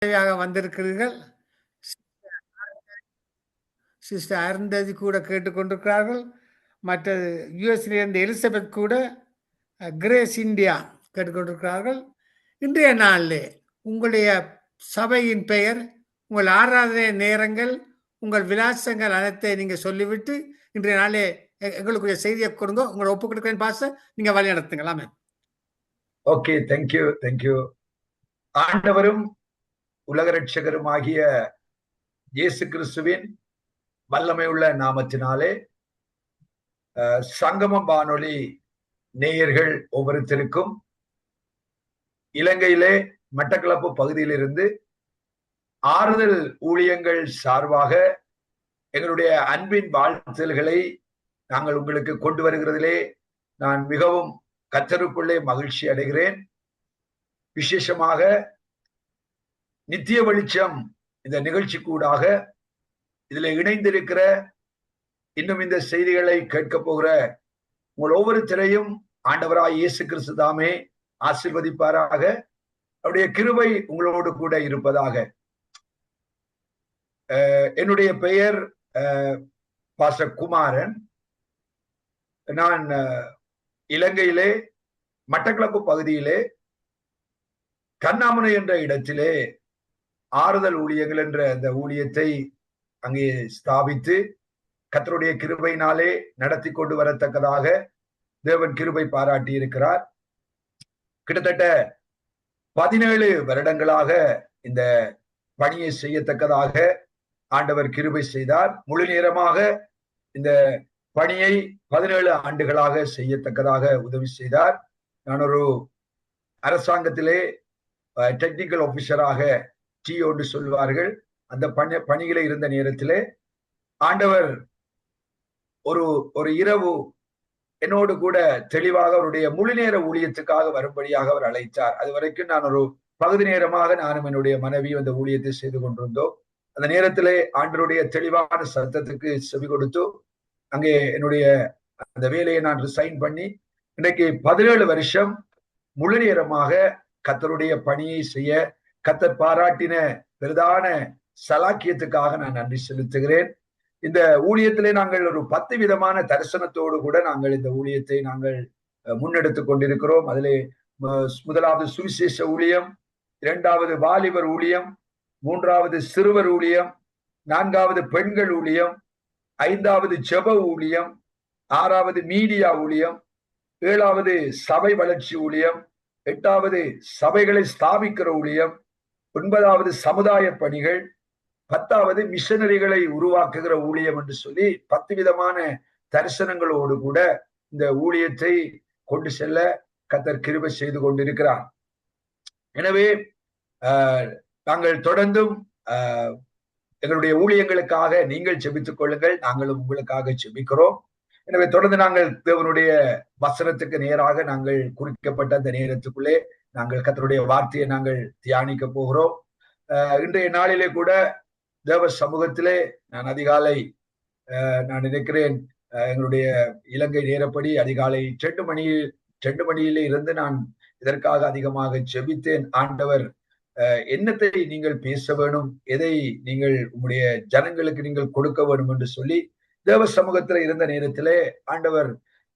வந்திருக்கிறீர்கள். சிஸ்டர் அருந்ததி கூட கேட்டுக்கொண்டிருக்கிறார்கள். மற்றது யுஎஸ்லேருந்து எலிசபெத் கூட கிரேஸ் இந்தியா கேட்டுக்கொண்டிருக்கிறார்கள். இன்றைய நாளிலே உங்களுடைய சபையின் பெயர், உங்கள் ஆராதனை நேரங்கள், உங்கள் விலாசங்கள் அனைத்தை நீங்க சொல்லிவிட்டு இன்றைய நாளே எங்களுக்குரிய செய்தியை கொடுங்க. உங்களை ஒப்பு கொடுக்கிறேன் பாஸ்டர், நீங்க வழி நடத்துங்களாமே. Okay, thank you thank you. ஆண்டவரும் உலக ரட்சகருமாகிய இயேசு கிறிஸ்துவின் வல்லமை உள்ள நாமத்தினாலே சங்கமம் வானொலி நேயர்கள் ஒவ்வொருத்தருக்கும் இலங்கையிலே மட்டக்களப்பு பகுதியிலிருந்து ஆறுதல் ஊழியங்கள் சார்பாக எங்களுடைய அன்பின் வாழ்த்துதல்களை நாங்கள் உங்களுக்கு கொண்டு வருகிறதிலே நான் மிகவும் கர்த்தருக்குள்ளே மகிழ்ச்சி அடைகிறேன். விசேஷமாக நித்திய வெளிச்சம் இந்த நிகழ்ச்சி கூடாக இதுல இணைந்திருக்கிற இன்னும் இந்த செய்திகளை கேட்க போகிற உங்கள் ஒவ்வொருத்தரையும் ஆண்டவராய் இயேசு கிறிஸ்து தாமே ஆசீர்வதிப்பாராக. அவருடைய கிருபை உங்களோடு கூட இருப்பதாக. என்னுடைய பெயர் பாஸ்டர் குமாரன். நான் இலங்கையிலே மட்டக்களப்பு பகுதியிலே கண்ணாமுனை என்ற இடத்திலே ஆறுதல் ஊழியங்கள் என்ற அந்த ஊழியத்தை அங்கே ஸ்தாபித்து கர்த்தருடைய கிருபையினாலே நடத்தி கொண்டு வரத்தக்கதாக தேவன் கிருபை பாராட்டி இருக்கிறார். கிட்டத்தட்ட 17 வருடங்களாக இந்த பணியை செய்யத்தக்கதாக ஆண்டவர் கிருபை செய்தார். முழு நேரமாக இந்த பணியை 17 ஆண்டுகளாக செய்யத்தக்கதாக உதவி செய்தார். நான் ஒரு அரசாங்கத்திலே டெக்னிக்கல் ஆபீசராக டிஓன்னு சொல்வார்கள், அந்த பணியில இருந்த நேரத்திலே ஆண்டவர் ஒரு இரவு என்னோடு கூட தெளிவாக அவருடைய முழு நேர ஊழியத்துக்காக வரும்படியாக அவர் அழைத்தார். அது வரைக்கும் நான் ஒரு பகுதி நேரமாக நானும் என்னுடைய மனைவி அந்த ஊழியத்தை செய்து கொண்டிருந்தோம். அந்த நேரத்திலே ஆண்டவருடைய தெளிவான சத்தத்துக்கு செவி கொடுத்து அங்கே என்னுடைய அந்த வேலையை நான் ரிசைன் பண்ணி இன்னைக்கு 17 வருஷம் முழு நேரமாக கர்த்தருடைய பணியை செய்ய கர்த்தர் பாராட்டின பிரதான சலாக்கியத்துக்காக நான் நன்றி செலுத்துகிறேன். இந்த ஊழியத்திலே நாங்கள் ஒரு 10 விதமான தரிசனத்தோடு கூட நாங்கள் இந்த ஊழியத்தை நாங்கள் முன்னெடுத்து கொண்டிருக்கிறோம். அதிலே முதலாவது சுவிசேஷ ஊழியம், 2வது வாலிபர் ஊழியம், 3வது சிறுவர் ஊழியம், 4வது பெண்கள் ஊழியம், 5வது ஜெப ஊழியம், 6வது மீடியா ஊழியம், 7வது சபை வளர்ச்சி ஊழியம், 8வது சபைகளை ஸ்தாபிக்கிற ஊழியம், 9வது சமுதாய பணிகள், 10வது மிஷனரிகளை உருவாக்குகிற ஊழியம் என்று சொல்லி 10 விதமான தரிசனங்களோடு கூட இந்த ஊழியத்தை கொண்டு செல்ல கர்த்தர் கிருபை செய்து கொண்டிருக்கிறார். எனவே நாங்கள் தொடர்ந்தும் எங்களுடைய ஊழியங்களுக்காக நீங்கள் ஜெபித்துக் கொள்ளுங்கள், நாங்களும் உங்களுக்காக ஜெபிக்கிறோம். எனவே தொடர்ந்து நாங்கள் தேவனுடைய வசனத்துக்கு நேராக நாங்கள் குறிக்கப்பட்ட அந்த நேரத்துக்குள்ளே நாங்கள் கர்த்தருடைய வார்த்தையை நாங்கள் தியானிக்க போகிறோம். இன்றைய நாளிலே கூட தேவ சமூகத்திலே நான் அதிகாலை நான் நினைக்கிறேன் எங்களுடைய இலங்கை நேரப்படி அதிகாலை 2 மணியிலே இருந்து நான் இதற்காக அதிகமாக ஜெபித்தேன். ஆண்டவர் என்னத்தை நீங்கள் பேச வேணும், எதை நீங்கள் உங்களுடைய ஜனங்களுக்கு நீங்கள் கொடுக்க வேண்டும் என்று சொல்லி தேவ சமூகத்தில் இருந்த நேரத்திலே ஆண்டவர்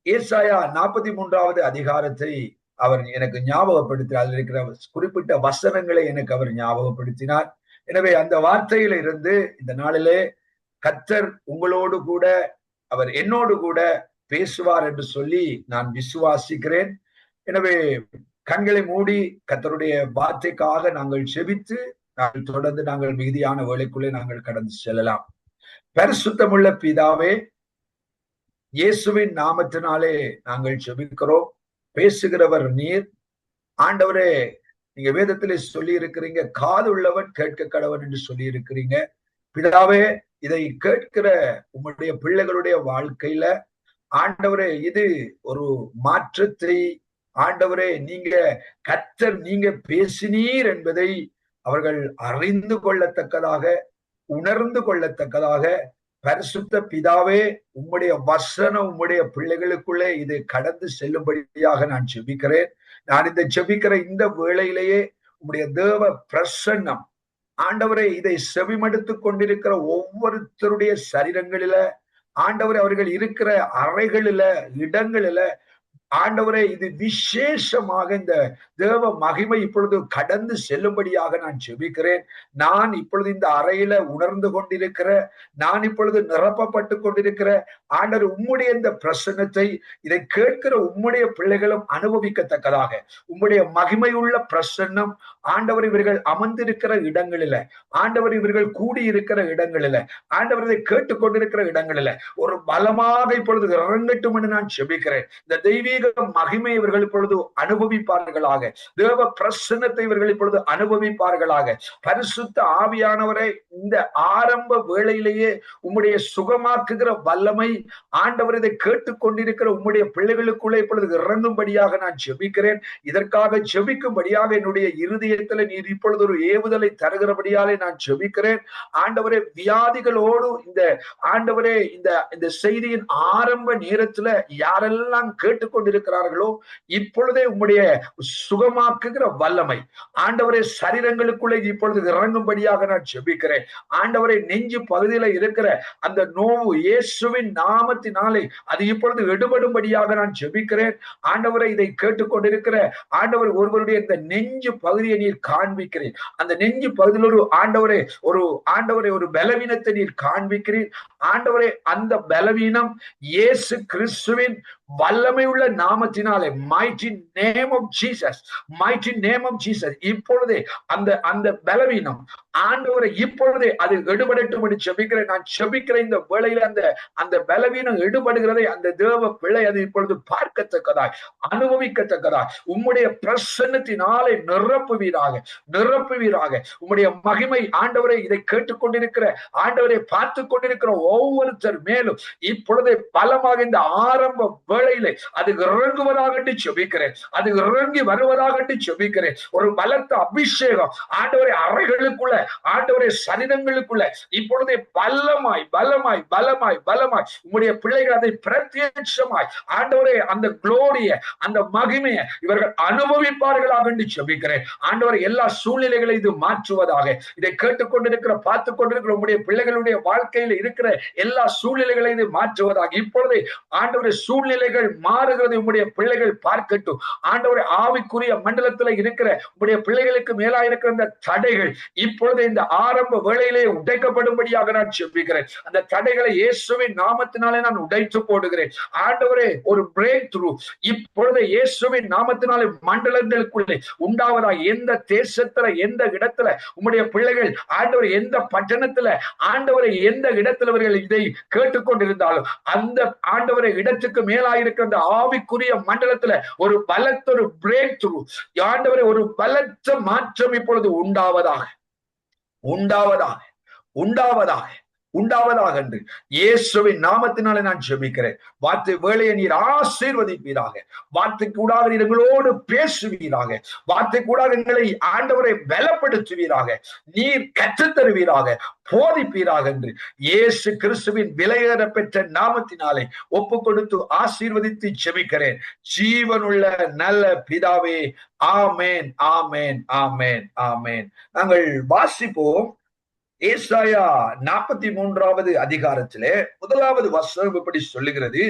ஏசாயா 43வது அதிகாரத்தை அவர் எனக்கு ஞாபகப்படுத்தினார். அதில் இருக்கிற குறிப்பிட்ட வசனங்களை எனக்கு அவர் ஞாபகப்படுத்தினார். எனவே அந்த வார்த்தையில இருந்து இந்த நாளிலே கர்த்தர் உங்களோடு கூட அவர் என்னோடு கூட பேசுவார் என்று சொல்லி நான் விசுவாசிக்கிறேன். எனவே கண்களை மூடி கர்த்தருடைய வார்த்தைக்காக நாங்கள் செபித்து நாங்கள் தொடர்ந்து நாங்கள் மிகுதியான வேலைக்குள்ளே நாங்கள் கடந்து செல்லலாம். பரிசுத்தமுள்ள பிதாவே, இயேசுவின் நாமத்தினாலே நாங்கள் செபிக்கிறோம். பேசுகிறவர் நீர். ஆண்டவரே, நீங்க வேதத்திலே சொல்லி இருக்கிறீங்க, காது உள்ளவன் கேட்க கடவன் என்று சொல்லி இருக்கிறீங்க. பிதாவே, இதை கேட்கிற உங்களுடைய பிள்ளைகளுடைய வாழ்க்கையில ஆண்டவரே இது ஒரு மாற்றத்தை ஆண்டவரே கர்த்தர் நீங்க பேசினீர் என்பதை அவர்கள் அறிந்து கொள்ளத்தக்கதாக உணர்ந்து கொள்ளத்தக்கதாக பரிசுத்த பிதாவே, உம்முடைய வசனம் உம்முடைய பிள்ளைகளுக்குள்ளே இது கடந்து செல்லும்படியாக நான் ஜெபிக்கிறேன். நான் இந்த ஜெபிக்கிற இந்த வேளையிலேயே உம்முடைய தேவ பிரசன்னம் ஆண்டவரை இதை செவிமடுத்துக் கொண்டிருக்கிற ஒவ்வொருத்தருடைய சரீரங்களில, ஆண்டவரை அவர்கள் இருக்கிற அறைகளில, இடங்களில, ஆண்டவரே இது விசேஷமாக இந்த தேவ மகிமை இப்பொழுது கடந்து செல்லும்படியாக நான் ஜெபிக்கிறேன். நான் இப்பொழுது இந்த அறையில உணர்ந்து கொண்டிருக்கிற, நான் இப்பொழுது நிரப்பப்பட்டு கொண்டிருக்கிற ஆண்டவர் உம்முடைய இந்த பிரசன்னத்தை இதை கேட்கிற உம்முடைய பிள்ளைகளும் அனுபவிக்கத்தக்கதாக உம்முடைய மகிமையுள்ள பிரசன்னம் ஆண்டவர் இவர்கள் அமர்ந்திருக்கிற இடங்களில, ஆண்டவர் இவர்கள் கூடியிருக்கிற இடங்களில, ஆண்டவர் இதை கேட்டுக்கொண்டிருக்கிற இடங்களில ஒரு பலமாக இப்பொழுது இறங்கட்டும் என்று நான் ஜெபிக்கிறேன். இந்த தெய்வீக மகிமை இவர்கள் இப்பொழுது அனுபவிப்பார்களாக, தேவ பிரசன்னத்தை இவர்கள் இப்பொழுது அனுபவிப்பார்களாக. பரிசுத்த ஆவியானவரை இந்த ஆரம்ப வேளையிலேயே உம்முடைய சுகமாக்குகிற வல்லமை ஆண்டவர் இதை கேட்டுக்கொண்டிருக்கிற உம்முடைய பிள்ளைகளுக்குள்ளே இப்பொழுது இறங்கும்படியாக நான் ஜெபிக்கிறேன். இதற்காக ஜெபிக்கும்படியாக என்னுடைய இருதயத்தில் நீர் இப்பொழுது ஒரு ஏவுதலை தருகிறபடியாலே நான் ஜெபிக்கிறேன். ஆண்டவரே, வியாதிகளோடு இந்த ஆண்டவரே இந்த செய்தியின் ஆரம்ப நேரத்துல யாரெல்லாம் கேட்டுக்கொண்டிருக்கிறார்களோ இப்பொழுதே உம்முடைய சுகமாக்குகிற வல்லமை ஆண்டவரே சரீரங்களுக்குள்ளே இப்பொழுது இறங்கும்படியாக நான் ஜெபிக்கிறேன். ஆண்டவரை நெஞ்சு பகுதியில இருக்கிற அந்த நோவு இயேசுவின் நாமத்தினாலே அது இப்பொழுது எடுபடும்படியாக நான் ஜெபிக்கிறேன். ஆண்டவரை இதை கேட்டுக்கொண்டிருக்கிற ஆண்டவர் ஒருவருடைய இந்த நெஞ்சு பகுதியை நீர் காண்பிக்கிறேன். அந்த நெஞ்சு பகுதியில் ஒரு பலவீனத்தை நீர் காண்பிக்கிறீர். ஆண்டவரே, அந்த பலவீனம் இயேசு கிறிஸ்துவின் வல்லமை உள்ள நாமத்தினாலே mighty name of Jesus இப்பொழுதே அந்த பலவீனம் ஆண்டவரை இப்பொழுதே அது எடுபடட்டும் என்று ஜெபிக்கிறேன். நான் ஜெபிக்கிறேன் இந்த வேளையில அந்த பலவீனம் எடுபடுகிறதை அந்த தேவ பிள்ளை அது இப்பொழுது பார்க்கத்தக்கதாய் அனுபவிக்கத்தக்கதாய் உம்முடைய பிரசன்னத்தினாலே நிரப்புவீராக. உம்முடைய மகிமை ஆண்டவரை இதை கேட்டுக்கொண்டிருக்கிற ஆண்டவரை பார்த்து கொண்டிருக்கிற ஒவ்வொருத்தர் மேலும் இப்பொழுதே பலமாக இந்த ஆரம்ப வேளையிலே அது இறங்குவதாக ஜெபிக்கிறேன். அது இறங்கி வருவதாக ஜெபிக்கிறேன். ஒரு பலத்த அபிஷேகம் ஆண்டவரை அறைகளுக்குள்ள, ஆண்டவரை சரீரங்களுக்குள்ள இப்பொழுதே பலமாய் உம்முடைய பிள்ளைகள் அதை பிரத்யட்சமாய் ஆண்டவரே அந்த குளோரிய, அந்த மகிமையை இவர்கள் அனுபவிப்பார்களாக ஜெபிக்கிறேன். ஆண்டவரை எல்லா சூழ்நிலைகளை இது மாற்றுவதாக, இதை கேட்டுக்கொண்டிருக்கிற பார்த்துக் கொண்டிருக்கிற உம்முடைய பிள்ளைகளுடைய வாழ்க்கையில் இருக்கிற எல்லா சூழ்நிலைகளை இது மாற்றுவதாக. இப்பொழுது ஆண்டவரை சூழ்நிலைகள் மாறுகிறது உம்முடைய பிள்ளைகள் பார்க்கட்டும். ஆண்டவரை ஆவிக்குரிய மண்டலத்தில் இருக்கிற உம்முடைய பிள்ளைகளுக்கு மேலா இருக்கிற அந்த தடைகள் இப்பொழுது இந்த ஆரம்ப வேளையிலே உடைக்கப்படும்படியாக நான் ஜெபிக்கிறேன். அந்த தடைகளை இயேசுவின் நாமத்தினாலே நான் உடைத்து போடுகிறேன். ஆண்டவரே, ஒரு பிரேக் த்ரூ இப்பொழுது இயேசுவின் நாமத்தினாலே மண்டலங்களுக்குள்ளே உண்டாவதா. எந்த தேசத்துல, எந்த இடத்துல உம்முடைய பிள்ளைகள் ஆண்டவர், எந்த பட்டணத்துல ஆண்டவரை, எந்த இடத்துல அவர்கள் இதை கேட்டுக்கொண்டிருந்தாலும் அந்த ஆண்டவரை இடத்துக்கு மேலாயிருக்கிற அந்த ஆவிக்குரிய மண்டலத்துல ஒரு பலத்த ஒரு பிரேக் த்ரூ ஆண்டவரை, ஒரு பலத்த மாற்றம் இப்பொழுது உண்டாவதாக என்று இயேசுவின் நாமத்தினாலே நான் ஜெபிக்கிறேன். வார்த்தை வேளையை நீர் ஆசீர்வதிப்பீராக. வார்த்தை கூடாக நீர் எங்களோடு பேசுவீராக. வார்த்தை கூடாக எங்களை ஆண்டவரை பலப்படுத்துவீராக. நீர் கற்றுத்தருவீராக, போதிப்பீராக என்று இயேசு கிறிஸ்துவின் விலையேற பெற்ற நாமத்தினாலே ஒப்பு கொடுத்து ஆசீர்வதித்து ஜெபிக்கிறேன். ஜீவனுள்ள நல்ல பிதாவே, ஆமேன், ஆமேன், ஆமேன், ஆமேன். நாங்கள் வாசிப்போம். ஏசாயா 43வது அதிகாரத்திலே 1வது வசனம் இப்படி சொல்லுகிறது: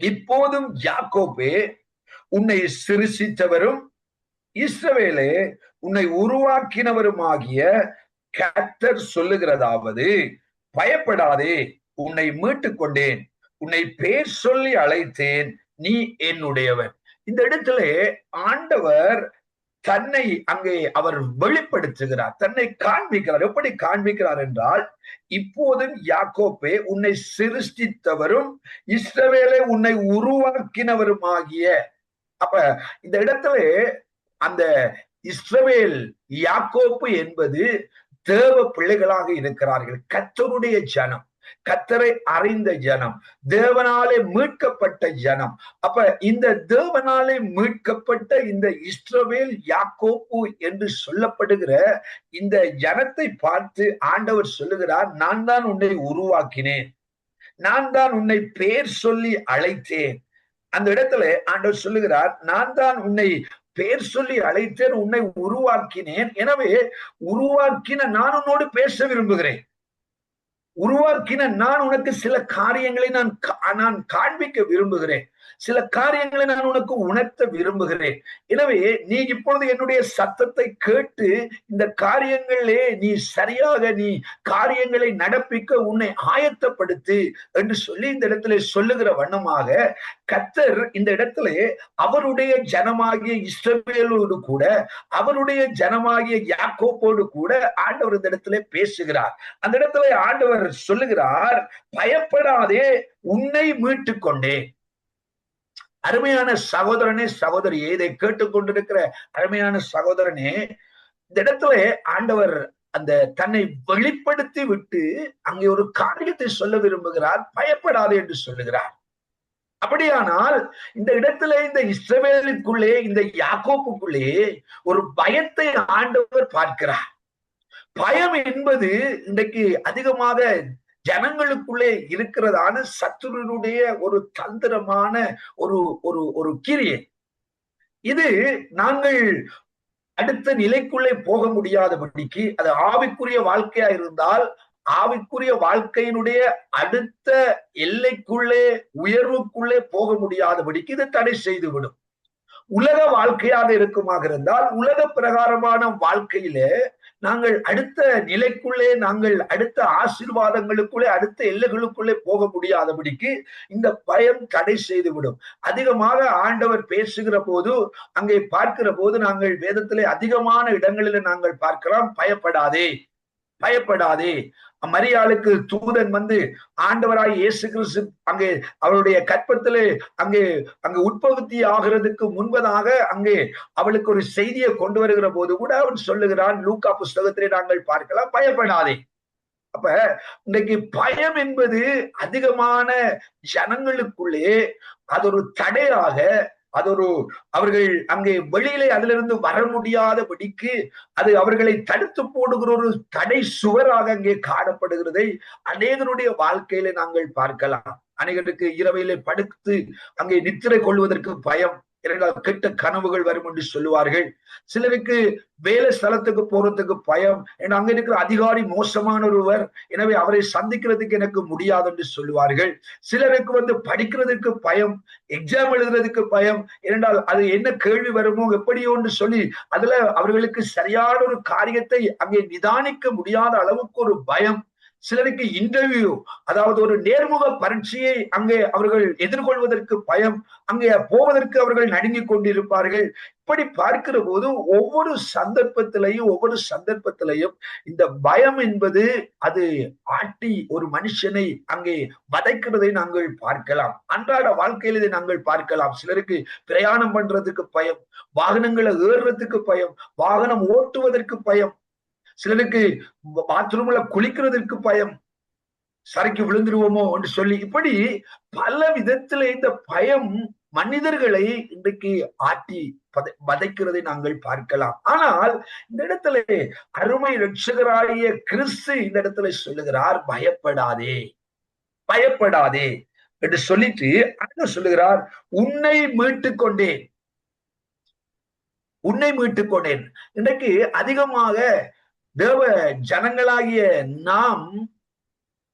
இப்போதும் யாக்கோபே உன்னை சிருஷ்டித்தவரும் இஸ்ரவேலே உன்னை உருவாக்கினவருமாகிய கர்த்தர் சொல்லுகிறதாவது, பயப்படாதே, உன்னை மீட்டுக் கொண்டேன், உன்னை பேர் சொல்லி அழைத்தேன், நீ என்னுடையவன். இந்த இடத்துல ஆண்டவர் தன்னை அங்கே அவர் வெளிப்படுத்துகிறார், தன்னை காண்பிக்கிறார். எப்படி காண்பிக்கிறார் என்றால், இப்போதும் யாக்கோபே உன்னை சிருஷ்டித்தவரும் இஸ்ரவேலை உன்னை உருவாக்கினவருமாகிய. அப்ப இந்த இடத்துல அந்த இஸ்ரவேல், யாக்கோப்பு என்பது தேவ பிள்ளைகளாக இருக்கிறார்கள், கர்த்தருடைய ஜனம், கர்த்தரை அறிந்த ஜனம், தேவனாலே மீட்கப்பட்ட ஜனம். அப்ப இந்த தேவனாலே மீட்கப்பட்ட இந்த இஸ்ரவேல், யாக்கோப்பு என்று சொல்லப்படுகிற இந்த ஜனத்தை பார்த்து ஆண்டவர் சொல்லுகிறார், நான் தான் உன்னை உருவாக்கினேன், நான் தான் உன்னை பேர் சொல்லி அழைத்தேன். அந்த இடத்துல ஆண்டவர் சொல்லுகிறார், நான் தான் உன்னை பெயர் சொல்லி அழைத்தேன், உன்னை உருவாக்கினேன். எனவே உருவாக்கின நான் உன்னோடு பேச விரும்புகிறேன். உருவாக்கின நான் உனக்கு சில காரியங்களை நான் காண்பிக்க விரும்புகிறேன். சில காரியங்களை நான் உனக்கு உணர்த்த விரும்புகிறேன். எனவே நீ இப்பொழுது என்னுடைய சத்தத்தை கேட்டு இந்த காரியங்களே நீ சரியாக நீ காரியங்களை நடப்பிக்க உன்னை ஆயத்தப்படுத்து என்று சொல்லி இந்த இடத்துல சொல்லுகிற வண்ணமாக கர்த்தர் இந்த இடத்துல அவருடைய ஜனமாகிய இஸ்ரவேலோடு கூட அவருடைய ஜனமாகிய யாக்கோபோடு கூட ஆண்டவர் இந்த இடத்துல பேசுகிறார். அந்த இடத்துல ஆண்டவர் சொல்லுகிறார், பயப்படாதே, உன்னை மீட்டுக் கொண்டேன். அருமையான சகோதரனே, சகோதரியே, இதை கேட்டுக்கொண்டிருக்கிற அருமையான சகோதரனே, இந்த இடத்துல ஆண்டவர் அந்த தன்னை வெளிப்படுத்தி விட்டு அங்கே ஒரு காரியத்தை சொல்ல விரும்புகிறார். பயப்படாதே என்று சொல்லுகிறார். அப்படியானால் இந்த இடத்துல இந்த இஸ்ரவேலுக்குள்ளே இந்த யாக்கோப்புக்குள்ளே ஒரு பயத்தை ஆண்டவர் பார்க்கிறார். பயம் என்பது இன்றைக்கு அதிகமாக ஜனங்களுக்குள்ளே இருக்கிறதான சத்துருனுடைய ஒரு தந்திரமான ஒரு ஒரு ஒரு கிரியை. இது நாங்கள் அடுத்த நிலைக்குள்ளே போக முடியாதபடிக்கு, அது ஆவிக்குரிய வாழ்க்கையா இருந்தால் ஆவிக்குரிய வாழ்க்கையினுடைய அடுத்த எல்லைக்குள்ளே உயர்வுக்குள்ளே போக முடியாதபடிக்கு இது தடை செய்துவிடும். உலக வாழ்க்கையாக இருக்குமாக இருந்தால் உலக பிரகாரமான வாழ்க்கையிலே நாங்கள் அடுத்த நிலைக்குள்ளே நாங்கள் அடுத்த ஆசீர்வாதங்களுக்குள்ளே அடுத்த எல்லைகளுக்குள்ளே போக முடியாதபடிக்கு இந்த பயம் தடை செய்துவிடும். அதிகமாக ஆண்டவர் பேசுகிற போது அங்கே பார்க்கிற போது நாங்கள் வேதத்திலே அதிகமான இடங்களில் நாங்கள் பார்க்கலாம், பயப்படாதே பயப்படாதே. மரியாளுக்கு தூதன் வந்து ஆண்டவராய் இயேசு கிறிஸ்து அங்கே அவருடைய கற்பத்திலே அங்கே உற்பத்தி ஆகிறதுக்கு முன்பதாக அங்கே அவளுக்கு ஒரு செய்தியை கொண்டு வருகிற போது கூட அவன் சொல்லுகிறான், லூக்கா புஸ்தகத்திலே நாங்கள் பார்க்கலாம், பயப்படாதே. அப்ப இன்னைக்கு பயம் என்பது அதிகமான ஜனங்களுக்குள்ளே அது ஒரு தடையாக, அவர்கள் அங்கே வெளியிலே அதிலிருந்து வர முடியாதபடிக்கு அது அவர்களை தடுத்து போடுகிற ஒரு தடை சுவராக அங்கே காணப்படுகிறதை அநேகருடைய வாழ்க்கையில நாங்கள் பார்க்கலாம். அநேகருக்கு இரவையிலே படுத்து அங்கே நித்திரை கொள்வதற்கு பயம், கெட்ட கனவுகள் வரும் என்று சொல்லுவார்கள். சிலருக்கு வேலை ஸ்தலத்துக்கு போறதுக்கு பயம், அங்க இருக்கிற அதிகாரி மோசமான ஒருவர், எனவே அவரை சந்திக்கிறதுக்கு எனக்கு முடியாது என்று சொல்லுவார்கள். சிலருக்கு வந்து படிக்கிறதுக்கு பயம், எக்ஸாம் எழுதுறதுக்கு பயம், ஏனென்றால் அது என்ன கேள்வி வருமோ எப்படியோ என்று சொல்லி அதுல அவர்களுக்கு சரியான ஒரு காரியத்தை அங்கே நிதானிக்க முடியாத அளவுக்கு ஒரு பயம். சிலருக்கு இன்டர்வியூ, அதாவது ஒரு நேர்முக பரீட்சையை அங்கே அவர்கள் எதிர்கொள்வதற்கு பயம், அங்கே போவதற்கு அவர்கள் நடுங்கிக் கொண்டிருப்பார்கள். இப்படி பார்க்கிற போது ஒவ்வொரு சந்தர்ப்பத்திலையும் இந்த பயம் என்பது அது ஆட்டி ஒரு மனுஷனை அங்கே வதைக்கிறதை நாங்கள் பார்க்கலாம். அன்றாட வாழ்க்கையில் இதை நாங்கள் பார்க்கலாம். சிலருக்கு பிரயாணம் பண்றதுக்கு பயம், வாகனங்களை ஏறுறதுக்கு பயம், வாகனம் ஓட்டுவதற்கு பயம், சிலருக்கு பாத்ரூம்ல குளிக்கிறதுக்கு பயம், சரைக்கு விழுந்துருவோமோ என்று சொல்லி, இப்படி பல விதத்துல இந்த பயம் மனிதர்களை இன்றைக்கு ஆட்டி வதைக்கிறதை நாங்கள் பார்க்கலாம். ஆனால் இந்த இடத்துல அருமை இரட்சகராகிய கிறிஸ்து இந்த இடத்துல சொல்லுகிறார், பயப்படாதே பயப்படாதே என்று சொல்லிட்டு அங்க சொல்லுகிறார், உன்னை மீட்டுக் கொண்டேன், உன்னை மீட்டுக் கொண்டேன். இன்றைக்கு அதிகமாக தேவ ஜனங்களாகிய நாம்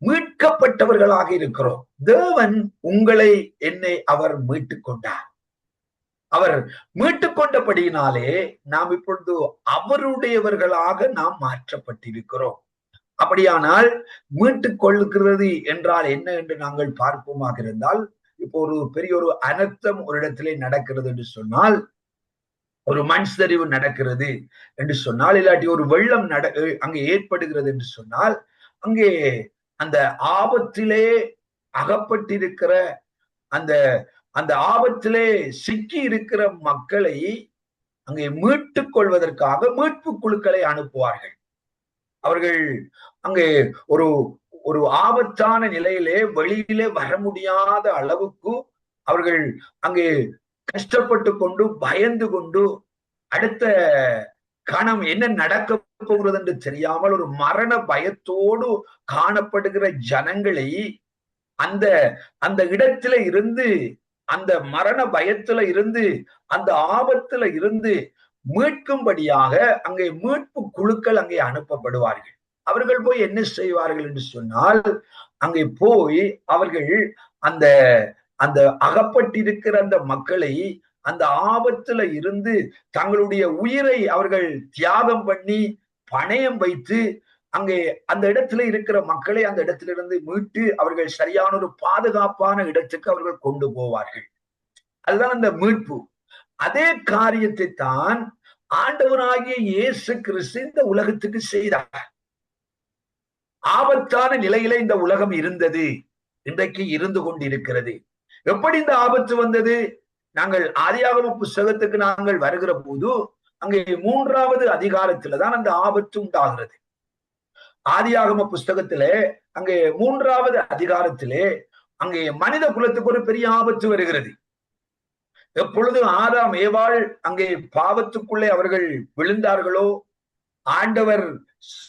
மீட்கப்பட்டவர்களாக இருக்கிறோம். தேவன் உங்களை என்னை அவர் மீட்டுக் கொண்டார். அவர் மீட்டுக் கொண்டபடியினாலே நாம் இப்பொழுது அவருடையவர்களாக நாம் மாற்றப்பட்டிருக்கிறோம். அப்படியானால் மீட்டுக் கொள்ளுகிறது என்றால் என்ன என்று நாங்கள் பார்ப்போமாக இருந்தால், இப்போ ஒரு பெரிய ஒரு அனர்த்தம் ஒரு இடத்திலே நடக்கிறது என்று சொன்னால், ஒரு மண் சரிவு நடக்கிறது என்று சொன்னால், இல்லாட்டி ஒரு வெள்ளம் அங்கே ஏற்படுகிறது என்று சொன்னால், அங்கே அந்த ஆபத்திலே அகப்பட்டிருக்கிற அந்த ஆபத்திலே சிக்கி இருக்கிற மக்களை அங்கே மீட்டுக் கொள்வதற்காக மீட்பு குழுக்களை அனுப்புவார்கள். அவர்கள் அங்கே ஒரு ஆபத்தான நிலையிலே வெளியிலே வர முடியாத அளவுக்கு அவர்கள் அங்கே கஷ்டப்பட்டு கொண்டு பயந்து கொண்டு அடுத்த கணம் என்ன நடக்க போகிறது என்று தெரியாமல் ஒரு மரண பயத்தோடு காணப்படுகிற ஜனங்களை அந்த இடத்தில இருந்து அந்த மரண பயத்துல இருந்து, அந்த ஆபத்துல இருந்து மீட்கும்படியாக அங்கே மீட்பு குழுக்கள் அங்கே அனுப்பப்படுவார்கள். அவர்கள் போய் என்ன செய்வார்கள் என்று சொன்னால், அங்கே போய் அவர்கள் அந்த அந்த அகப்பட்டிருக்கிற அந்த மக்களை அந்த ஆபத்துல இருந்து தங்களுடைய உயிரை அவர்கள் தியாகம் பண்ணி பணயம் வைத்து அங்கே அந்த இடத்துல இருக்கிற மக்களை அந்த இடத்திலிருந்து மீட்டு அவர்கள் சரியான ஒரு பாதுகாப்பான இடத்துக்கு அவர்கள் கொண்டு போவார்கள். அதுதான் அந்த மீட்பு. அதே காரியத்தை தான் ஆண்டவராகிய இயேசு கிறிஸ்து இந்த உலகத்துக்கு செய்தார். ஆபத்தான நிலையில இந்த உலகம் இருந்தது, இன்றைக்கு இருந்து கொண்டிருக்கிறது. எப்படி இந்த ஆபத்து வந்தது? நாங்கள் ஆதியாகம புஸ்தகத்துக்கு நாங்கள் வருகிற போது அங்கே 3வது அதிகாரத்துல தான் அந்த ஆபத்து உண்டாகிறது. ஆதியாகம புஸ்தகத்திலே அங்கே 3வது அதிகாரத்திலே அங்கே மனித குலத்துக்கு ஒரு பெரிய ஆபத்து வருகிறது. எப்பொழுது ஆதாம் ஏவாள் அங்கே பாவத்துக்குள்ளே அவர்கள் விழுந்தார்களோ, ஆண்டவர்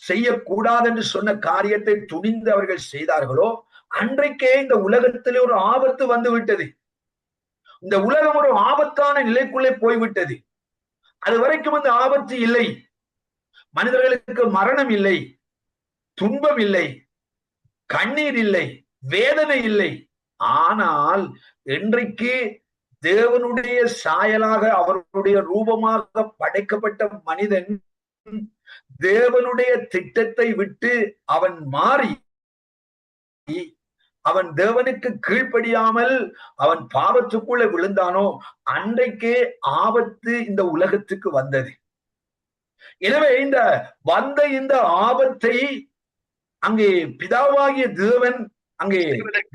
செய்யக்கூடாது என்று சொன்ன காரியத்தை துணிந்து அவர்கள் செய்தார்களோ, அன்றைக்கே இந்த உலகத்திலே ஒரு ஆபத்து வந்து விட்டது. இந்த உலகம் ஒரு ஆபத்தான நிலைக்குள்ளே போய்விட்டது. அது வரைக்கும் அந்த ஆபத்து இல்லை. மனிதர்களுக்கு மரணம் இல்லை, துன்பம் இல்லை, கண்ணீர் இல்லை, வேதனை இல்லை. ஆனால் இன்றைக்கு தேவனுடைய சாயலாக அவருடைய ரூபமாக படைக்கப்பட்ட மனிதன் தேவனுடைய திட்டத்தை விட்டு அவன் மாறி அவன் தேவனுக்கு கீழ்ப்படியாமல் அவன் பாவத்துக்குள்ள விழுந்தானோ, அன்றைக்கே ஆபத்து இந்த உலகத்துக்கு வந்தது. எனவே இந்த ஆபத்தை அங்கே பிதாவாகிய தேவன் அங்கே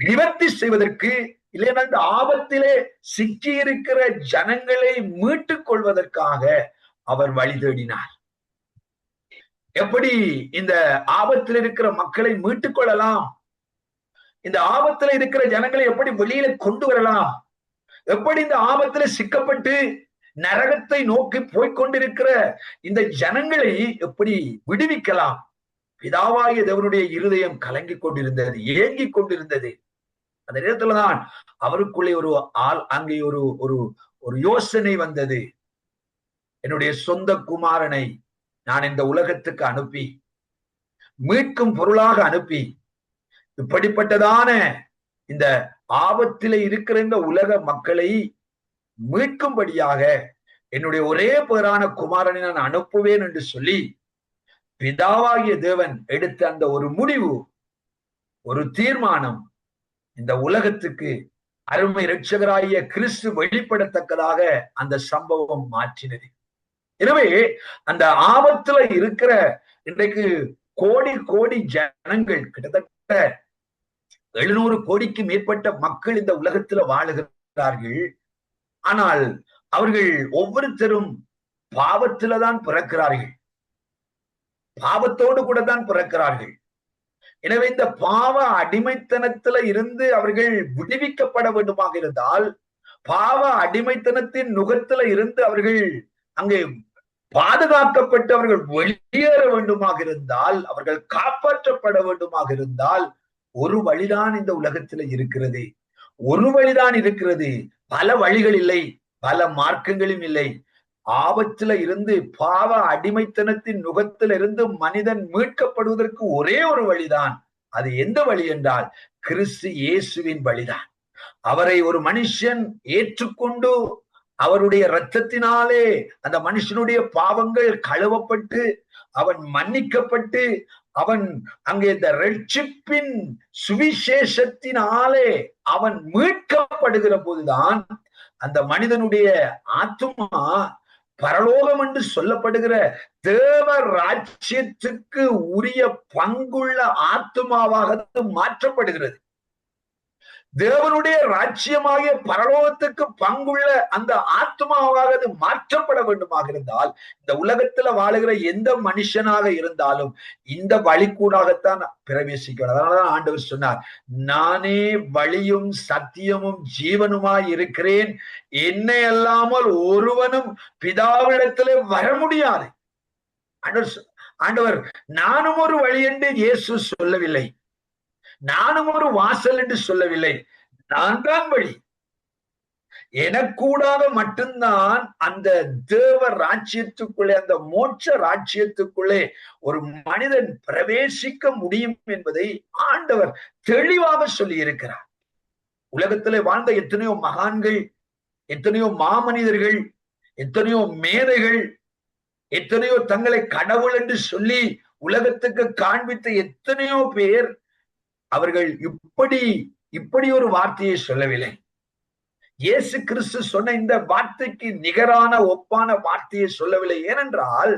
நிவர்த்தி செய்வதற்கு, இல்லைன்னா இந்த ஆபத்திலே சிக்கி இருக்கிற ஜனங்களை மீட்டுக் கொள்வதற்காக அவர் வழி தேடினார். எப்படி இந்த ஆபத்தில் இருக்கிற மக்களை மீட்டுக் கொள்ளலாம், இந்த ஆபத்துல இருக்கிற ஜனங்களை எப்படி வெளியில கொண்டு வரலாம், எப்படி இந்த ஆபத்துல சிக்கப்பட்டு நரகத்தை நோக்கி போய்கொண்டிருக்கிற இந்த ஜனங்களை எப்படி விடுவிக்கலாம், பிதாவாகிய தேவனுடைய இருதயம் கலங்கி கொண்டிருந்தது, ஏங்கிக் கொண்டிருந்தது. அந்த நேரத்துலதான் அவருக்குள்ளே அங்கே ஒரு யோசனை வந்தது. என்னுடைய சொந்த குமாரனை நான் இந்த உலகத்துக்கு அனுப்பி, மீட்கும் பொருளாக அனுப்பி, இப்படிப்பட்டதான இந்த ஆபத்தில இருக்கிற இந்த உலக மக்களை மீட்கும்படியாக என்னுடைய ஒரே பேரான குமாரனை நான் அனுப்புவேன் என்று சொல்லி பிதாவாகிய தேவன் எடுத்த அந்த ஒரு முடிவு, ஒரு தீர்மானம் இந்த உலகத்துக்கு அருமை இரட்சகராகிய கிறிஸ்து வெளிப்படத்தக்கதாக அந்த சம்பவம் மாற்றினது. எனவே அந்த ஆபத்துல இருக்கிற இன்றைக்கு கோடி கோடி ஜனங்கள், கிட்டத்தட்ட 700 கோடிக்கு மேற்பட்ட மக்கள் இந்த உலகத்துல வாழுகிறார்கள். ஆனால் அவர்கள் ஒவ்வொருத்தரும் பாவத்தில்தான் பிறக்கிறார்கள், பாவத்தோடு கூட தான் பிறக்கிறார்கள். எனவே இந்த பாவ அடிமைத்தனத்துல இருந்து அவர்கள் விடுவிக்கப்பட வேண்டுமாக இருந்தால், பாவ அடிமைத்தனத்தின் நுகத்துல இருந்து அவர்கள் அங்கே பாதுகாக்கப்பட்டு அவர்கள் வெளியேற வேண்டுமாக இருந்தால், அவர்கள் காப்பாற்றப்பட வேண்டுமாக இருந்தால், ஒரு வழிதான் இந்த உலகத்துல இருக்கிறது. ஒரு வழிதான் இருக்கிறது, பல வழிகள் இல்லை, பல மார்க்கங்களும் இல்லை. ஆபத்துல இருந்து, பாவ அடிமைத்தனத்தின் நுகத்துல இருந்து மனிதன் மீட்கப்படுவதற்கு ஒரே ஒரு வழிதான். அது எந்த வழி என்றால் கிறிஸ்து இயேசுவின் வழிதான். அவரை ஒரு மனுஷன் ஏற்றுக்கொண்டு அவருடைய இரத்தத்தினாலே அந்த மனுஷனுடைய பாவங்கள் கழுவப்பட்டு அவன் மன்னிக்கப்பட்டு அவன் அங்கே இந்த ரட்சிப்பின் சுவிசேஷத்தினாலே அவன் மீட்கப்படுகிற போதுதான் அந்த மனிதனுடைய ஆத்துமா பரலோகம் என்று சொல்லப்படுகிற தேவ ராஜ்யத்துக்கு உரிய பங்குள்ள ஆத்துமாவாக மாற்றப்படுகிறது. தேவனுடைய ராஜ்யமாகிய பரலோகத்துக்கு பங்குள்ள அந்த ஆத்மாவாக அது மாற்றப்பட வேண்டுமாக இருந்தால், இந்த உலகத்துல வாழுகிற எந்த மனுஷனாக இருந்தாலும் இந்த வழிக்கூடாகத்தான் பிரவேசிக்கணும். அதனாலதான் ஆண்டவர் சொன்னார், நானே வழியும் சத்தியமும் ஜீவனுமாய் இருக்கிறேன், என்னை அல்லாமல் ஒருவனும் பிதாவிடத்திலே வர முடியாது. ஆண்டவர் நானும் ஒரு வழி என்று இயேசு சொல்லவில்லை, நானும் ஒரு வாசல் என்று சொல்லவில்லை, நான் தான் வழி, எனக்கூடாக மட்டும்தான் அந்த தேவ ராஜ்யத்துக்குள்ளே, அந்த மோட்ச ராஜ்யத்துக்குள்ளே ஒரு மனிதன் பிரவேசிக்க முடியும் என்பதை ஆண்டவர் தெளிவாக சொல்லி இருக்கிறார். உலகத்திலே வாழ்ந்த எத்தனையோ மகான்கள், எத்தனையோ மாமனிதர்கள், எத்தனையோ மேதைகள், எத்தனையோ தங்களை கடவுள் என்று சொல்லி உலகத்துக்கு காண்பித்த எத்தனையோ பேர், அவர்கள் இப்படி ஒரு வார்த்தையை சொல்லவில்லை. இயேசு கிறிஸ்து சொன்ன இந்த வார்த்தைக்கு நிகரான ஒப்பான வார்த்தையை சொல்லவில்லை. ஏனென்றால்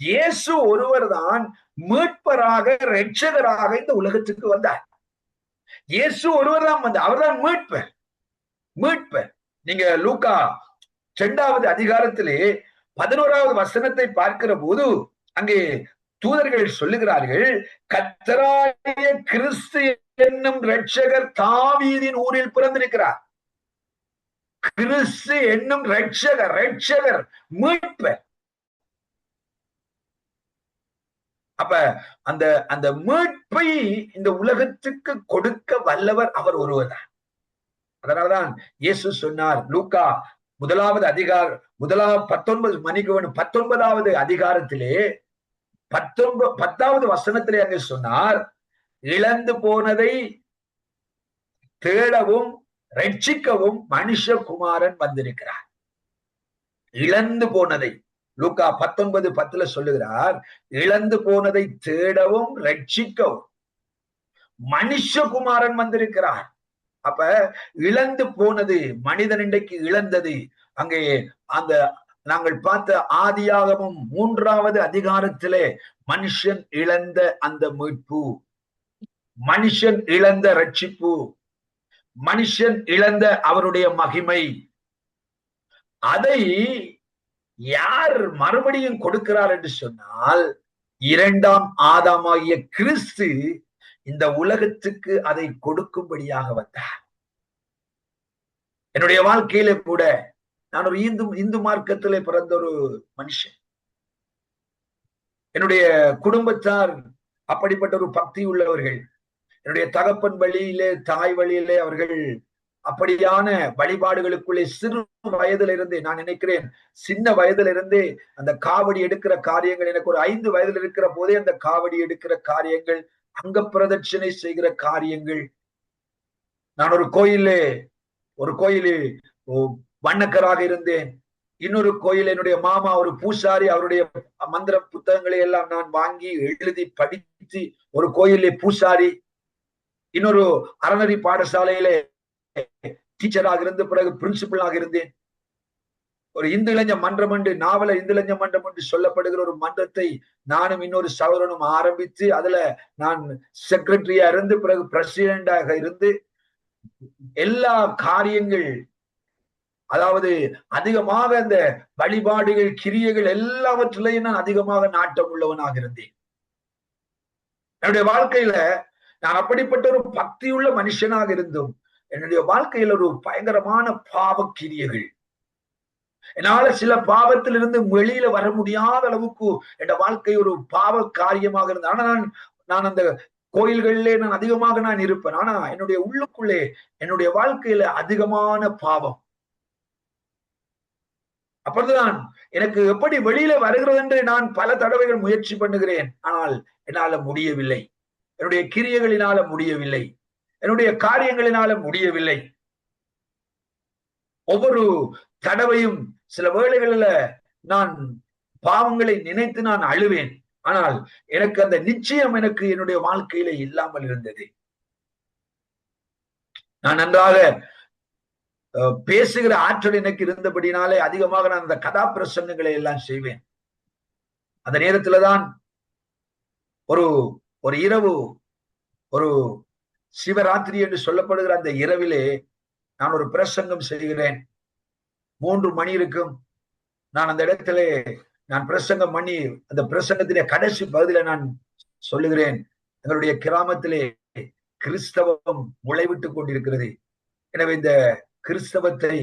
இயேசு ஒருவர் தான் மீட்பராக, இரட்சகராக இந்த உலகத்துக்கு வந்தார். இயேசு ஒருவர் தான் வந்தார். அவர்தான் மீட்பர். நீங்க லூக்கா 2வது அதிகாரத்திலே 11வது வசனத்தை பார்க்கிற போது அங்கே தூதர்கள் சொல்லுகிறார்கள், கர்த்தராகிய கிறிஸ்து என்னும் இரட்சகர் தாவீதின் ஊரில் பிறந்திருக்கிறார். கிறிஸ்து என்னும் இரட்சகர் மீட்பர். அப்ப அந்த மீட்பை இந்த உலகத்துக்கு கொடுக்க வல்லவர் அவர் ஒருவர் தான். அதனாலதான் இயேசு சொன்னார், லூக்கா 1வது அதிகாரம் 19வது அதிகாரத்திலே 10வது வசனத்திலே அங்கே சொன்னார், இழந்து போனதை தேடவும் ரட்சிக்கவும் மனுஷகுமாரன் வந்திருக்கிறார். இழந்து போனதை லூக்கா 19:10 சொல்லுகிறார், இழந்து போனதை தேடவும் ரட்சிக்கவும் மனுஷகுமாரன் வந்திருக்கிறார். அப்ப இழந்து போனது, மனிதன் இன்றைக்கு இழந்தது, அங்கே அந்த நாங்கள் பார்த்த ஆதியாகமம் 3வது அதிகாரத்திலே மனுஷன் இழந்த அந்த மீட்பு, மனுஷன் இழந்த ரட்சிப்பு, மனுஷன் இழந்த அவருடைய மகிமை, அதை யார் மறுபடியும் கொடுக்கிறார் என்று சொன்னால் 2ஆம் ஆதாமாகிய கிறிஸ்து இந்த உலகத்துக்கு அதை கொடுக்கும்படியாக வந்தார். என்னுடைய வாழ்க்கையில கூட நான் ஒரு இந்து மார்க்கத்திலே பிறந்த ஒரு மனுஷன். என்னுடைய குடும்பத்தார் அப்படிப்பட்ட ஒரு பக்தி உள்ளவர்கள். என்னுடைய தகப்பன் வழியிலே, தாய் வழியிலே அவர்கள் அப்படியான வழிபாடுகளுக்குள்ளே சிறு வயதிலிருந்தே, நான் நினைக்கிறேன் சின்ன வயதிலிருந்தே அந்த காவடி எடுக்கிற காரியங்கள், எனக்கு ஒரு 5 வயதில் இருக்கிற போதே அந்த காவடி எடுக்கிற காரியங்கள், அங்க பிரதட்சணை செய்கிற காரியங்கள். நான் ஒரு கோயிலில் வண்ணக்கராக இருந்தேன். இன்னொரு கோயில் என்னுடைய மாமா ஒரு பூசாரி, அவருடைய மந்திர புத்தகங்களை எல்லாம் நான் வாங்கி எழுதி படித்து ஒரு கோயிலே பூசாரி. இன்னொரு அறநெறி பாடசாலையிலே டீச்சராக இருந்து பிறகு பிரின்சிபலாக இருந்தேன். ஒரு இந்து இளைஞ மன்றம் என்று, நாவல இந்து இளைஞ மன்றம் என்று சொல்லப்படுகிற ஒரு மன்றத்தை நானும் இன்னொரு சகோதரனும் ஆரம்பித்து அதுல நான் செக்ரட்டரியா இருந்து பிறகு பிரசிடென்டாக இருந்து எல்லா காரியங்கள், அதாவது அதிகமாக அந்த வழிபாடுகள், கிரியைகள் எல்லாவற்றிலையும் நான் அதிகமாக நாட்டம் உள்ளவனாக இருந்தேன். என்னுடைய வாழ்க்கையில நான் அப்படிப்பட்ட ஒரு பக்தியுள்ள மனுஷனாக இருந்தும் என்னுடைய வாழ்க்கையில ஒரு பயங்கரமான பாவ கிரியைகள், என்னால சில பாவத்திலிருந்து வெளியில வர முடியாத அளவுக்கு என் வாழ்க்கை ஒரு பாவ காரியமாக இருந்தது. ஆனா நான் அந்த கோயில்களிலே நான் அதிகமாக நான் இருப்பேன். ஆனா என்னுடைய உள்ளுக்குள்ளே என்னுடைய வாழ்க்கையில அதிகமான பாவம். அப்பதான் எனக்கு எப்படி வெளியில வருகிறது என்று நான் பல தடவைகள் முயற்சி பண்ணுகிறேன். ஆனால் என்னால முடியவில்லை. என்னுடைய கிரியைகளினால முடியவில்லை, என்னுடைய காரியங்களினால முடியவில்லை. ஒவ்வொரு தடவையும் சில வேளைகளில நான் பாவங்களை நினைத்து நான் அழுவேன். ஆனால் எனக்கு அந்த நிச்சயம் எனக்கு என்னுடைய வாழ்க்கையில இல்லாமல் இருந்தது. நான் நன்றாக பேசுகிற ஆற்றல் எனக்கு இருந்தபடினாலே அதிகமாக நான் அந்த கதாபிரசங்கங்களை எல்லாம் செய்வேன். அந்த நேரத்துலதான் ஒரு இரவு, ஒரு சிவராத்திரி என்று சொல்லப்படுகிற அந்த இரவிலே நான் ஒரு பிரசங்கம் செய்கிறேன். 3 மணி இருக்கும். நான் அந்த இடத்துல நான் பிரசங்கம் பண்ணி அந்த பிரசங்கத்திலே கடைசி பகுதியில நான் சொல்லுகிறேன், எங்களுடைய கிராமத்திலே கிறிஸ்தவம் முளைவிட்டுக் கொண்டிருக்கிறது. எனவே இந்த கிறிஸ்தவத்தை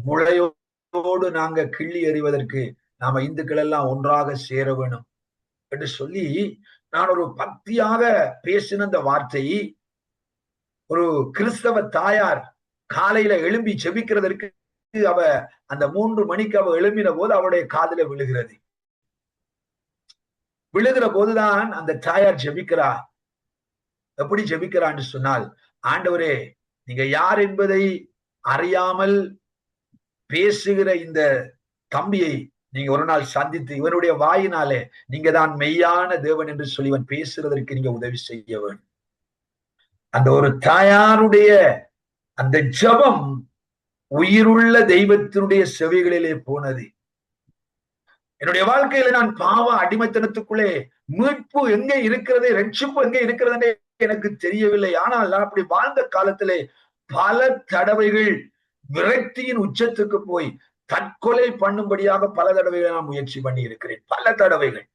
முளையோடு நாங்க கிள்ளி எறிவதற்கு நாம இந்துக்கள் எல்லாம் ஒன்றாக சேர வேணும் என்று சொல்லி நான் ஒரு பக்தியாக பேசின அந்த வார்த்தை ஒரு கிறிஸ்தவ தாயார் காலையில எழும்பி ஜெபிக்கிறதற்கு அவ அந்த 3 மணிக்கு அவ எழும்பின போது அவளுடைய காதுல விழுகிறது. விழுகிற போதுதான் அந்த தாயார் ஜெபிக்கிறா. எப்படி ஜெபிக்கிறான்னு சொன்னால், ஆண்டவரே, நீங்க யார் என்பதை அறியாமல் பேசுகிற இந்த தம்பியை நீங்க ஒரு நாள் சந்தித்து இவனுடைய வாயினாலே நீங்க தான் மெய்யான தேவன் என்று சொல்லி இவன் பேசுறதற்கு நீங்க உதவி செய்ய வேண்டும். அந்த ஒரு தாயாருடைய அந்த ஜெபம் உயிருள்ள தெய்வத்தினுடைய செவிகளிலே போனது. என்னுடைய வாழ்க்கையில நான் பாவ அடிமைத்தனத்துக்குள்ளே மீட்பு எங்கே இருக்கிறது, ரட்சிப்பு எங்கே இருக்கிறது எனக்கு தெரியவில்லை. ஆனால் நான் அப்படி வாழ்ந்த காலத்திலே பல தடவைகள் விரக்தியின் உச்சத்துக்கு போய் தற்கொலை பண்ணும்படியாக பல தடவைகள் நான் முயற்சி பண்ணி இருக்கிறேன். பல தடவைகள்.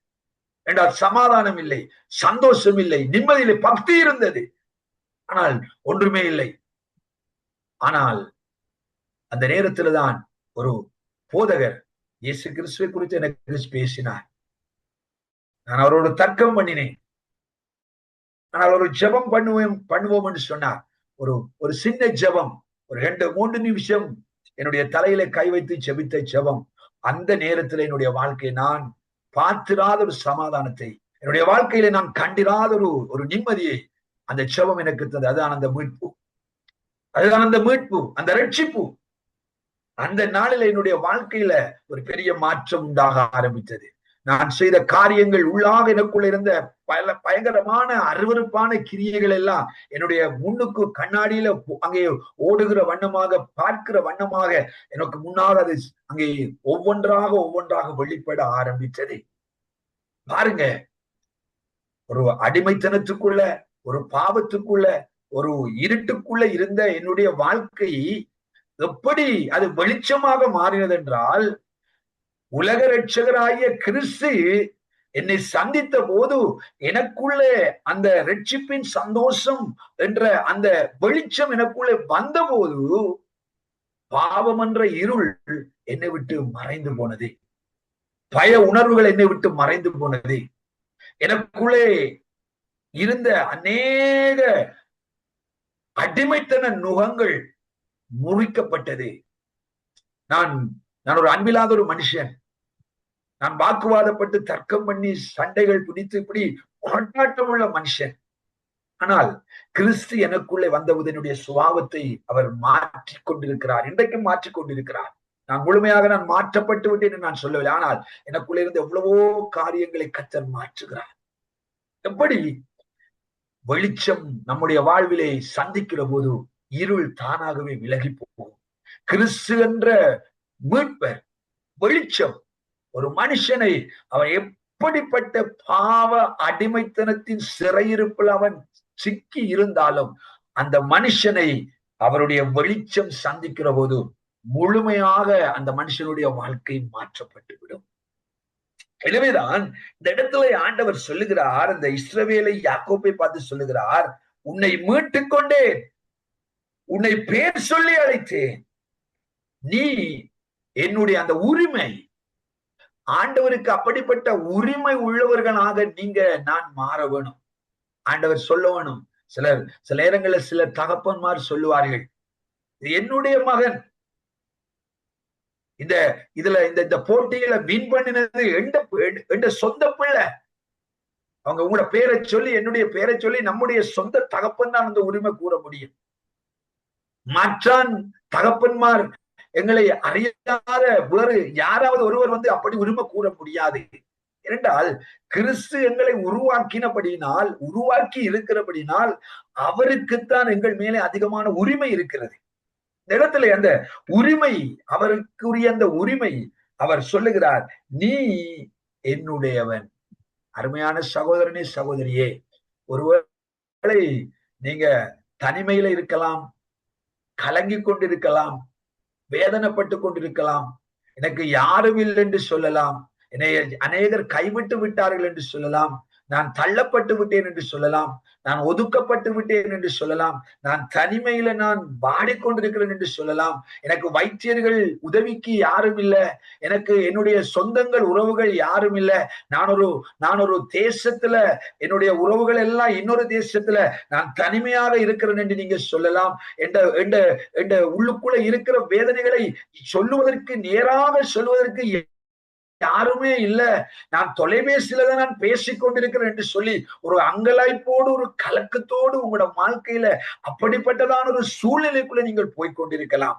என்றால் சமாதானம் இல்லை, சந்தோஷம் இல்லை, நிம்மதி இல்லை. பக்தி இருந்தது, ஆனால் ஒன்றுமே இல்லை. ஆனால் அந்த நேரத்துல தான் ஒரு போதகர் இயேசு கிறிஸ்துவை குறித்து எனக்கு பேசினார். நான் அவரோட தர்க்கம் பண்ணினேன். ஆனால் ஒரு ஜெபம் பண்ணுவோம் என்று சொன்னார். ஒரு சின்ன ஜெபம், ஒரு 2-3 நிமிஷம் என்னுடைய தலையில கை வைத்து ஜெபித்த ஜெபம். அந்த நேரத்துல என்னுடைய வாழ்க்கை நான் பார்த்திராத ஒரு சமாதானத்தை, என்னுடைய வாழ்க்கையில நான் கண்டிராத ஒரு நிம்மதியை அந்த ஜெபம் எனக்கு தந்தது. அதுதான் அந்த மீட்பு, அதுதான் அந்த மீட்பு, அந்த ரட்சிப்பு. அந்த நாளில என்னுடைய வாழ்க்கையில ஒரு பெரிய மாற்றம் உண்டாக ஆரம்பித்தது. நான் செய்த காரியங்கள் உள்ளாக எனக்குள்ள இருந்த பல பயங்கரமான அருவருப்பான கிரியைகள் எல்லாம் என்னுடைய முன்னுக்கு கண்ணாடியில அங்கே ஓடுகிற வண்ணமாக, பார்க்கிற வண்ணமாக எனக்கு முன்னால் அது அங்கே ஒவ்வொன்றாக வெளிப்பட ஆரம்பித்தது. பாருங்க, ஒரு அடிமைத்தனத்துக்குள்ள, ஒரு பாவத்துக்குள்ள, ஒரு இருட்டுக்குள்ள இருந்த என்னுடைய வாழ்க்கை எப்படி அது வெளிச்சமாக மாறினது என்றால், உலக ரட்சகராகிய கிறிஸ்து என்னை சந்தித்த போது எனக்குள்ளே அந்த ரட்சிப்பின் சந்தோஷம் என்ற அந்த வெளிச்சம் எனக்குள்ளே வந்த போது பாவம் என்ற இருள் என்னை விட்டு மறைந்து போனது. பய உணர்வுகள் என்னை விட்டு மறைந்து போனது. எனக்குள்ளே இருந்த அநேக அடிமைத்தன நுகங்கள் முறிக்கப்பட்டது. நான் ஒரு அன்பில்லாத ஒரு மனுஷன். நான் வாக்குவாதப்பட்டு தர்க்கம் பண்ணி சண்டைகள் பிடித்து இப்படி போராட்டம் உள்ள மனுஷன். ஆனால் கிறிஸ்து எனக்குள்ளே வந்தபோது என்னுடைய சுபாவத்தை அவர் மாற்றிக் கொண்டிருக்கிறார். இன்றைக்கும் மாற்றிக் கொண்டிருக்கிறார். நான் முழுமையாக நான் மாற்றப்பட்டு விட்டேன் என்று நான் சொல்லவில்லை. ஆனால் எனக்குள்ளே இருந்து எவ்வளவோ காரியங்களை கர்த்தர் மாற்றுகிறார். எப்படி வெளிச்சம் நம்முடைய வாழ்விலே சந்திக்கிற போது இருள் தானாகவே விலகி போகும். கிறிஸ்து என்ற மீட்பர் வெளிச்சம் ஒரு மனுஷனை, அவன் எப்படிப்பட்ட பாவ அடிமைத்தனத்தின் சிறையிருப்பில் அவன் சிக்கி இருந்தாலும் அந்த மனுஷனை அவருடைய வெளிச்சம் சந்திக்கிற போது முழுமையாக அந்த மனுஷனுடைய வாழ்க்கை மாற்றப்பட்டு விடும். எனவேதான் இந்த இடத்துல ஆண்டவர் சொல்லுகிறார், இந்த இஸ்ரவேலை யாக்கோபை பார்த்து சொல்லுகிறார், உன்னை மீட்டுக் கொண்டேன், உன்னை பேர் சொல்லி அழைத்தேன், நீ என்னுடைய அந்த உரிமை. ஆண்டவருக்கு அப்படிப்பட்ட உரிமை உள்ளவர்களாக நான் மாற வேணும். ஆண்டவர் சொல்ல வேணும். சில நேரங்களில் சில தகப்பன்மார் சொல்லுவார்கள், என்னுடைய மகன் இந்த போட்டியில வின் பண்ணினது எந்த சொந்த பிள்ளை. அவங்க உங்களோட பேரை சொல்லி, என்னுடைய பேரை சொல்லி நம்முடைய சொந்த தகப்பன் தான் அந்த உரிமை கூற முடியும். மற்றான் தகப்பன்மார், எங்களை அறியாத வேறு யாராவது ஒருவர் அப்படி உரிமை கூற முடியாது. ஏனென்றால் கிறிஸ்து எங்களை உருவாக்கி இருக்கிறபடினால் அவருக்குத்தான் எங்கள் மேலே அதிகமான உரிமை இருக்கிறது. இந்த இடத்துல அந்த உரிமை, அவருக்குரிய அந்த உரிமை, அவர் சொல்லுகிறார், நீ என்னுடையவன். அருமையான சகோதரனே, சகோதரியே, ஒருவேளை நீங்க தனிமையில இருக்கலாம், கலங்கி கொண்டிருக்கலாம், வேதனைப்பட்டு கொண்டிருக்கலாம், எனக்கு யாரும் இல்லை என்று சொல்லலாம், என்னை அநேகர் கைவிட்டு விட்டார்கள் என்று சொல்லலாம், நான் தள்ளப்பட்டு விட்டேன் என்று சொல்லலாம், நான் ஒதுக்கப்பட்டு விட்டேன் என்று சொல்லலாம், நான் தனிமையில நான் வாடிக்கொண்டிருக்கிறேன் என்று சொல்லலாம், எனக்கு வைத்தியர்கள் உதவிக்கு யாரும் இல்லை, எனக்கு என்னுடைய சொந்தங்கள் உறவுகள் யாரும் இல்லை, நான் ஒரு தேசத்துல என்னுடைய உறவுகள் எல்லாம் இன்னொரு தேசத்துல நான் தனிமையாக இருக்கிறேன் என்று நீங்க சொல்லலாம். என்ற உள்ளுக்குள்ள இருக்கிற வேதனைகளை சொல்லுவதற்கு, நேராக சொல்லுவதற்கு யாருமே இல்ல, நான் தொலைபேசியில தான் நான் பேசிக் கொண்டிருக்கிறேன் என்று சொல்லி ஒரு அங்கலாய்ப்போடு, ஒரு கலக்கத்தோடு உங்களோட வாழ்க்கையில அப்படிப்பட்டதான ஒரு சூழ்நிலைக்குள்ள நீங்கள் போய்கொண்டிருக்கலாம்.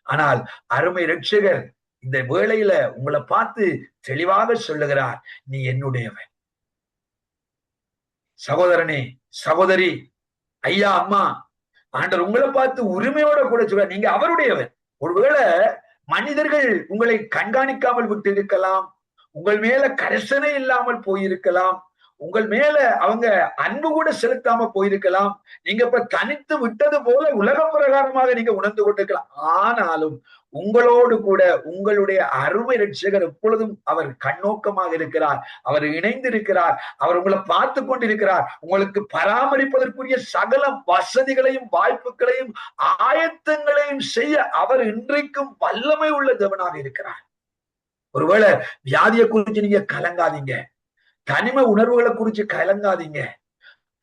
ஆனால் அருமை இரட்சகர் இந்த வேளையில உங்களை பார்த்து தெளிவாக சொல்லுகிறார், நீ என்னுடையவன். சகோதரனே, சகோதரி, ஐயா, அம்மா, ஆண்டவர் உங்களை பார்த்து உரிமையோட கூட சொல்ற, நீங்க அவருடையவன். ஒருவேளை மனிதர்கள் உங்களை கண்காணிக்காமல் விட்டு இருக்கலாம், உங்கள் மேல கரிசனை இல்லாமல் போயிருக்கலாம், உங்கள் மேல அவங்க அன்பு கூட செலுத்தாம போயிருக்கலாம், நீங்க இப்ப தனித்து விட்டது போல உலக பிரகாரமாக நீங்க உணர்ந்து கொண்டிருக்கலாம். ஆனாலும் உங்களோடு கூட உங்களுடைய அருமை இரட்சகர் எப்பொழுதும் அவர் கண்ணோக்கமாக இருக்கிறார், அவர் இணைந்திருக்கிறார், அவர் உங்களை பார்த்து கொண்டிருக்கிறார். உங்களுக்கு பராமரிப்பதற்குரிய சகல வசதிகளையும் வாய்ப்புகளையும் ஆயத்தங்களையும் செய்ய அவர் இன்றைக்கும் வல்லமை உள்ள தேவனாக இருக்கிறார். ஒருவேளை வியாதியை குறிச்சு நீங்க கலங்காதீங்க, தனிமை உணர்வுகளை குறிச்சு கலங்காதீங்க.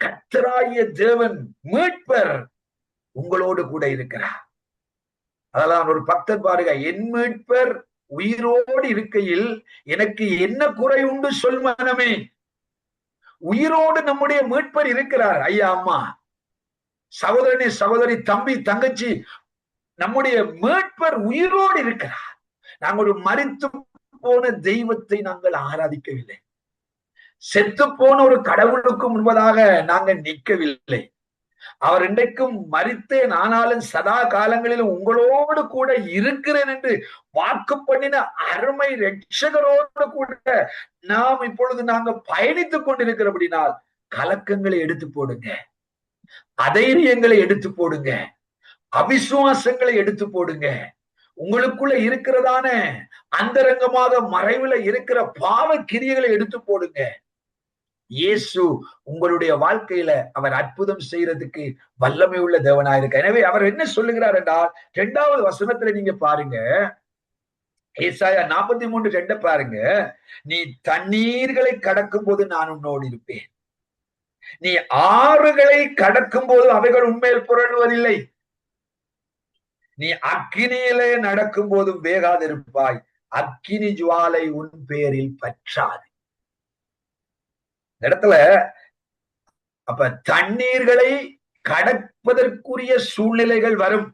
கர்த்தராகிய தேவன் மீட்பர் உங்களோடு கூட இருக்கிறார். அதெல்லாம் ஒரு பக்தர் பாருங்க, என் மீட்பர் உயிரோடு இருக்கையில் எனக்கு என்ன குறை உண்டு சொல் மனமே. உயிரோடு நம்முடைய மீட்பர் இருக்கிறார். ஐயா, அம்மா, சகோதரனே, சகோதரி, தம்பி, தங்கச்சி, நம்முடைய மீட்பர் உயிரோடு இருக்கிறார். நாங்கள் ஒரு மரித்து போன தெய்வத்தை நாங்கள் ஆராதிக்கவில்லை, செத்து போன ஒரு கடவுளுக்கு முன்பதாக நாங்கள் நிற்கவில்லை. அவர் இன்றைக்கும் மரித்தேன் ஆனாலும் சதா காலங்களிலும் உங்களோடு கூட இருக்கிறேன் என்று வாக்கு பண்ணின அருமை இரட்சகரோடு கூட நாம் இப்பொழுது நாங்க பயணித்துக் கொண்டிருக்கிறபடினால் கலக்கங்களை எடுத்து போடுங்க, அதைரியங்களை எடுத்து போடுங்க, அவிசுவாசங்களை எடுத்து போடுங்க. உங்களுக்குள்ள இருக்கிறதான அந்தரங்கமாக மறைவுல இருக்கிற பாவ கிரியைகளை எடுத்து போடுங்க. இயேசு உங்களுடைய வாழ்க்கையில அவர் அற்புதம் செய்யறதுக்கு வல்லமை உள்ள தேவனாயிருக்க. எனவே அவர் என்ன சொல்லுகிறார் என்றால், 2வது வசனத்துல நீங்க பாருங்க, ஏசாயா 43:2 பாருங்க, நீ தண்ணீர்களை கடக்கும் போது நான் உன்னோடு இருப்பேன், நீ ஆறுகளை கடக்கும் போது அவைகள் உண்மையில் புரளுவதில்லை, நீ அக்கினியிலே நடக்கும் போதும் வேகாதிருப்பாய், அக்கினி ஜுவாலை உன் பேரில் பற்றாது. இந்த இடத்துல அப்ப தண்ணீர்களை கடப்பதற்குரிய சூழ்நிலைகள் வரும்,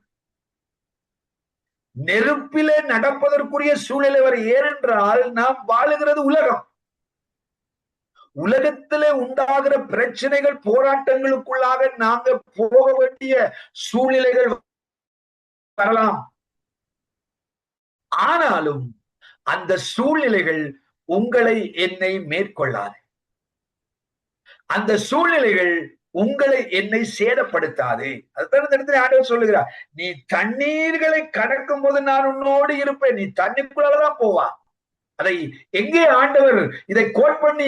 நெருப்பிலே நடப்பதற்குரிய சூழ்நிலை வரும். ஏனென்றால் நாம் வாழுகிறது உலகம். உலகத்திலே உண்டாகிற பிரச்சனைகள், போராட்டங்களுக்குள்ளாக நாங்க போக வேண்டிய சூழ்நிலைகள் வரலாம். ஆனாலும் அந்த சூழ்நிலைகள் உங்களை என்னை மேற்கொள்ளாது, அந்த சூழ்நிலைகள் உங்களை என்னை சேதப்படுத்தாது. அதுதான் இந்த இடத்துல ஆண்டவர் சொல்லுகிறார், நீ தண்ணீர்களை கடக்கும் போது நான் உன்னோடு இருப்பேன். நீ தண்ணீருக்குள்ளதான் போவா. அதை எங்கே ஆண்டவர் இதை கோட் பண்ணி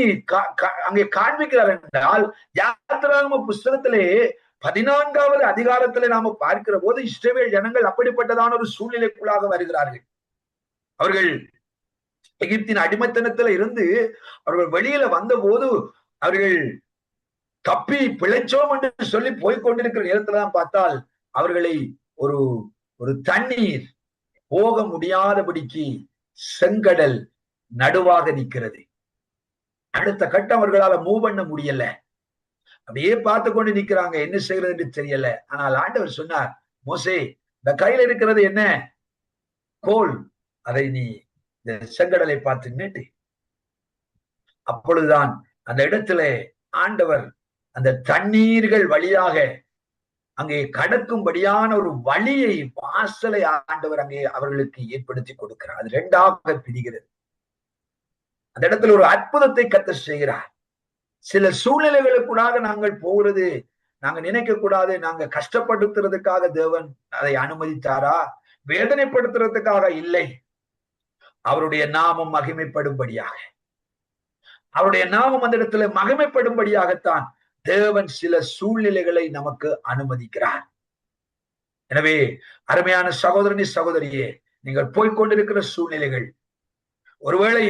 அங்கே காண்பிக்கிறார் என்றால், யாத்திராகம புஸ்தகத்திலே 14வது அதிகாரத்திலே நாம பார்க்கிற போது இஸ்ரவேல் ஜனங்கள் அப்படிப்பட்டதான ஒரு சூழ்நிலைக்குள்ளாக வருகிறார்கள். அவர்கள் எகிப்தின் அடிமைத்தனத்துல இருந்து அவர்கள் வெளியில வந்த போது அவர்கள் தப்பி பிழைச்சோம் என்று சொல்லி போய்கொண்டிருக்கிற நேரத்துலதான் பார்த்தால் அவர்களை ஒரு தண்ணீர் போக முடியாதபடிக்கு செங்கடல் நடுவாக நிற்கிறது. அடுத்த கட்டம் அவர்களால மூவ் பண்ண முடியல, அப்படியே பார்த்து கொண்டு நிக்கிறாங்க, என்ன செய்யறது என்று தெரியல. ஆனால் ஆண்டவர் சொன்னார், மோசே, இந்த கையில இருக்கிறது என்ன? கோல். அதை நீ இந்த செங்கடலை பார்த்து நீட்டு. அப்பொழுதுதான் அந்த இடத்துல ஆண்டவர் அந்த தண்ணீர்கள் வழியாக அங்கே கடக்கும்படியான ஒரு வழியை, வாசலை ஆண்டவர் அங்கே அவர்களுக்கு ஏற்படுத்தி கொடுக்கிறார். அது 2ஆக பிரிகிறது. அந்த இடத்துல ஒரு அற்புதத்தை கர்த்தர் செய்கிறார். சில சூழ்நிலைகளுக்குள்ளாக நாங்கள் போகிறது நாங்க நினைக்க கூடாது, நாங்க கஷ்டப்படுத்துறதுக்காக தேவன் அதை அனுமதித்தாரா? வேதனைப்படுத்துறதுக்காக இல்லை, அவருடைய நாமம் மகிமைப்படும்படியாக, அவருடைய நாமம் அந்த இடத்துல மகிமைப்படும்படியாகத்தான் தேவன் சில சூழ்நிலைகளை நமக்கு அனுமதிக்கிறார். எனவே அருமையான சகோதரனி சகோதரியே, நீங்கள் போய்கொண்டிருக்கிற சூழ்நிலைகள் ஒருவேளை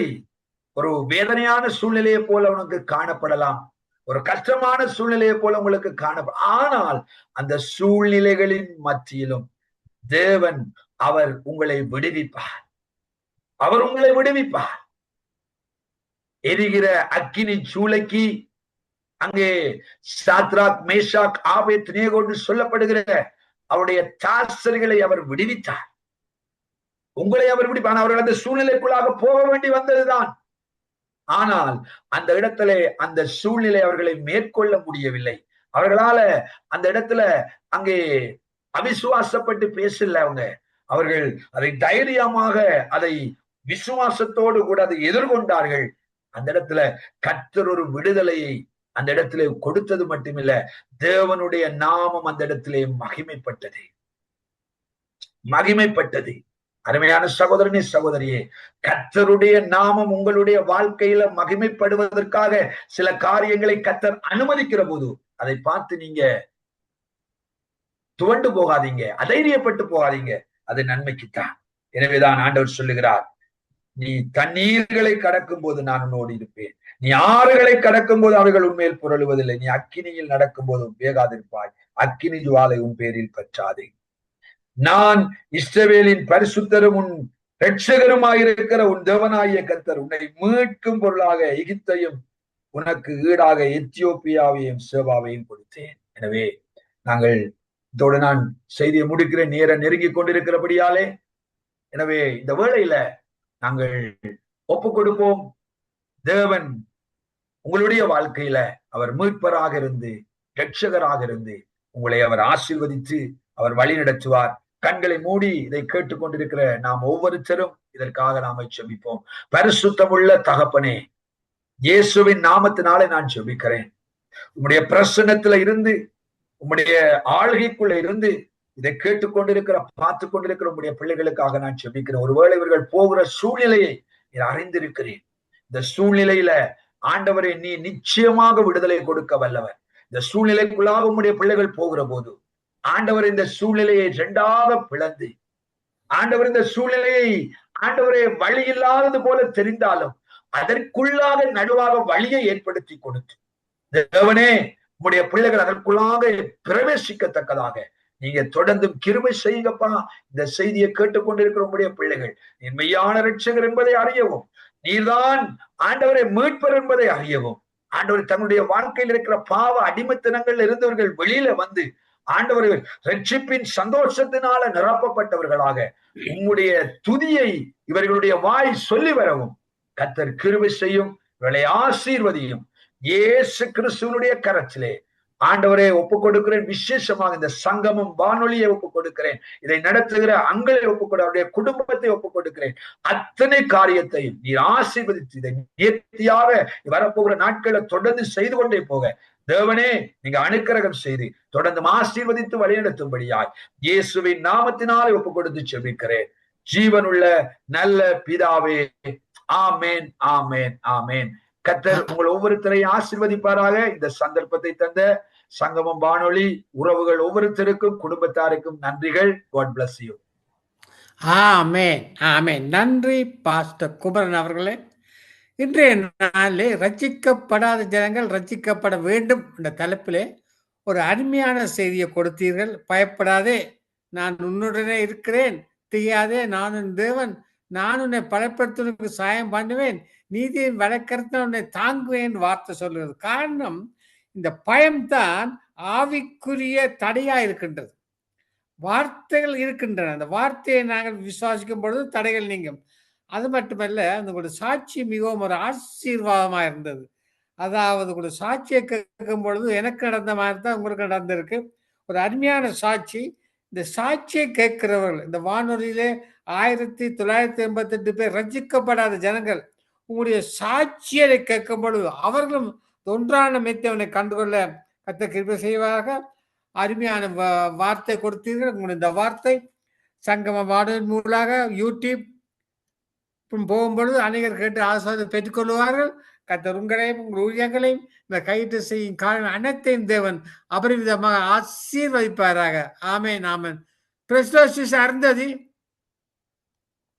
ஒரு வேதனையான சூழ்நிலையை போல உனக்கு காணப்படலாம், ஒரு கஷ்டமான சூழ்நிலையை போல உங்களுக்கு காணப்படும். ஆனால் அந்த சூழ்நிலைகளின் மத்தியிலும் தேவன் அவர் உங்களை விடுவிப்பார். அவர் உங்களை விடுவிப்பார். எரிகிற அக்கினி சூளைக்கு அங்கே சாத்ராக் மேஷாக் ஆபேத்நேகோ என்று சொல்லப்படுகிற அவருடைய தாசர்களை அவர் விடுவித்தார். உங்களை அவர் விடுவிப்பார். அவர்கள் அந்த சூழ்நிலைக்குள்ளாக போக வேண்டி வந்ததுதான். ஆனால் அந்த இடத்துல அந்த சூழ்நிலை அவர்களை மேற்கொள்ள முடியவில்லை. அவர்களால அந்த இடத்துல அங்கே அவிசுவாசப்பட்டு பேசல. அவர்கள் அதை தைரியமாக அதை விசுவாசத்தோடு கூட அதை எதிர்கொண்டார்கள். அந்த இடத்துல கர்த்தர் ஒரு விடுதலையை அந்த இடத்திலே கொடுத்தது மட்டுமில்ல, தேவனுடைய நாமம் அந்த இடத்திலே மகிமைப்பட்டது. அருமையான சகோதரனே சகோதரியே, கர்த்தருடைய நாமம் உங்களுடைய வாழ்க்கையில மகிமைப்படுவதற்காக சில காரியங்களை கர்த்தர் அனுமதிக்கிற போது அதை பார்த்து நீங்க துவண்டு போகாதீங்க, அதைரியப்பட்டு போகாதீங்க. அது நன்மைக்குத்தான். எனவேதான் ஆண்டவர் சொல்லுகிறார், நீ தண்ணீர்களை கடக்கும் போது நான் உன்னோடு இருப்பேன், நீ ஆறுகளை கடக்கும் போது அவர்கள் உண்மையில் புரளுவதில்லை, நீ அக்கினியில் நடக்கும் போதும் வேகாதிருப்பாய், அக்கினி ஜுவாலை உன் பேரில் பற்றாதே. நான் இஸ்ரவேலின் பரிசுத்தரும் உன் இரட்சகருமாயிருக்கிற உன் தேவனாகிய கர்த்தர் உன்னை மீட்கும் பொருளாக எகிப்தையும் உனக்கு ஈடாக எத்தியோப்பியாவையும் சேபாவையும் கொடுத்தேன். எனவே நாங்கள் இதோடு நான் செய்தியை முடிக்கிறேன், நேரம் நெருங்கி கொண்டிருக்கிறபடியாலே. எனவே இந்த வேளையில நாங்கள் ஒப்பு கொடுப்போம். தேவன் உங்களுடைய வாழ்க்கையில அவர் மீட்பராக இருந்து இரட்சகராக இருந்து உங்களை அவர் ஆசீர்வதித்து அவர் வழி நடத்துவார். கண்களை மூடி இதை கேட்டுக்கொண்டிருக்கிற நாம் ஒவ்வொருத்தரும் இதற்காக நாம செபிப்போம். பரிசுத்தமுள்ள தகப்பனே, இயேசுவின் நாமத்தினாலே நான் செபிக்கிறேன். உம்முடைய பிரசன்னத்துல இருந்து, உம்முடைய ஆளுகைக்குள்ள இருந்து இதை கேட்டுக்கொண்டிருக்கிற பார்த்து கொண்டிருக்கிற உம்முடைய பிள்ளைகளுக்காக நான் செபிக்கிறேன். ஒருவேளை இவர்கள் போகிற சூழ்நிலையை அறிந்திருக்கிறேன். இந்த சூழ்நிலையில ஆண்டவரை நீ நிச்சயமாக விடுதலை கொடுக்க வல்லவர். இந்த சூழ்நிலைக்குள்ளாக உம்முடைய பிள்ளைகள் போகிற போது ஆண்டவர் இந்த சூழ்நிலையை இரண்டாக பிளந்து, ஆண்டவர் இந்த சூழ்நிலையை ஆண்டவரை வழி இல்லாதது போல தெரிந்தாலும் அதற்குள்ளாக நடுவாக வழியை ஏற்படுத்தி கொடுத்து, தேவனே உம்முடைய பிள்ளைகள் அதற்குள்ளாக பிரவேசிக்கத்தக்கதாக நீங்க தொடர்ந்து கிருபை செய்யுங்கப்பா. இந்த செய்தியை கேட்டுக்கொண்டிருக்கிற உங்களுடைய பிள்ளைகள் நீ மெய்யான இரட்சகர் என்பதை அறியவும், நீர்தான் ஆண்டவரை மீட்பர் என்பதை அறியவும், ஆண்டவர் தன்னுடைய வாழ்க்கையில் இருக்கிற பாவ அடிமைத்தனங்கள் இருந்தவர்கள் வெளியில வந்து ஆண்டவர் ரட்சிப்பின் சந்தோஷத்தினால நிரப்பப்பட்டவர்களாக உம்முடைய துதியை இவர்களுடைய வாய் சொல்லி வரவும் கர்த்தர் கிருபை செய்யும், இவர்களை ஆசீர்வதியும். இயேசு கிறிஸ்துவனுடைய கரத்திலே ஆண்டவரே ஒப்புக் கொடுக்கிறேன். விசேஷமாக இந்த சங்கமம் வானொலியை ஒப்புக் கொடுக்கிறேன். இதை நடத்துகிற அங்களை ஒப்புக் கொடு, அவருடைய குடும்பத்தை ஒப்புக் கொடுக்கிறேன். அத்தனை காரியத்தையும் நீர் ஆசீர்வதித்து இதை நேர்த்தியாக வரப்போகிற நாட்களை தொடர்ந்து செய்து கொண்டே போக தேவனே நீங்க அனுக்கிரகம் செய்து தொடர்ந்து ஆசீர்வதித்து வழிநடத்தும்படியாய் இயேசுவின் நாமத்தினாலே ஒப்புக் கொடுத்து செபிக்கிறேன். ஜீவனுள்ள நல்ல பிதாவே, ஆமேன், ஆமேன், ஆமேன். கர்த்தர் உங்கள் ஒவ்வொருத்தரையும் ஆசீர்வதிப்பாராக. இந்த சந்தர்ப்பத்தை தந்த சங்கமம் வானொலி உறவுகள் ஒவ்வொருத்தருக்கும் குடும்பத்தாருக்கும் நன்றிகள். God bless you. ஆமேன், ஆமேன். நன்றி பாஸ்டர் குமரன் அவர்களே. இன்றைய நாளிலே ரட்சிக்கப்படாத ஜனங்கள் ரட்சிக்கப்பட வேண்டும் என்ற தலைப்பிலே ஒரு அருமையான செய்தியை கொடுத்தீர்கள். பயப்படாதே, நான் உன்னுடனே இருக்கிறேன், தெரியாதே, நான் உன் தேவன், நான் உன்னை பலப்படுத்துவதற்கு சாயம் பண்ணுவேன், நீதியின் வழக்கத்தை உன்னை தாங்குவேன் வார்த்தை சொல்லுகிறது. காரணம், இந்த பயம்தான் ஆவிக்குரிய தடையா இருக்கின்றது. வார்த்தைகள் இருக்கின்றன, அந்த வார்த்தையை நாங்கள் விசுவாசிக்கும் பொழுது தடைகள் நீங்கும். அது மட்டுமல்ல, அந்த சாட்சி மிகவும் ஒரு ஆசீர்வாதமா இருந்தது. அதாவது கூட சாட்சியை கேட்கும் பொழுது எனக்கு நடந்த மாதிரி தான் உங்களுக்கு நடந்திருக்கு. ஒரு அருமையான சாட்சி. இந்த சாட்சியை கேட்கிறவர்கள், இந்த வானொலியிலே 1988 பேர் ரட்சிக்கப்படாத ஜனங்கள் உங்களுடைய சாட்சியை கேட்கும் பொழுது அவர்களும் ஒன்றான மெத்தவனை கண்டுகொள்ள கர்த்தர் கிருபை செய்வார்கள். அருமையான வார்த்தை கொடுத்தீர்கள். உங்களுடைய இந்த வார்த்தை சங்கம வானொலி மூலமாக யூடியூப் போகும்பொழுது அநேகர் கேட்டு ஆசீர்வாதம் பெற்றுக்கொள்வார்கள். கர்த்தர் உங்களையும் உங்கள் ஊழியங்களையும் இந்த கையிட்டு செய்யும் காரணம் அனைத்தையும் தேவன் அபரிவிதமாக ஆசீர்வதிப்பாராக. ஆமென் ஆமென். கிறிஸ்துவ அருந்ததி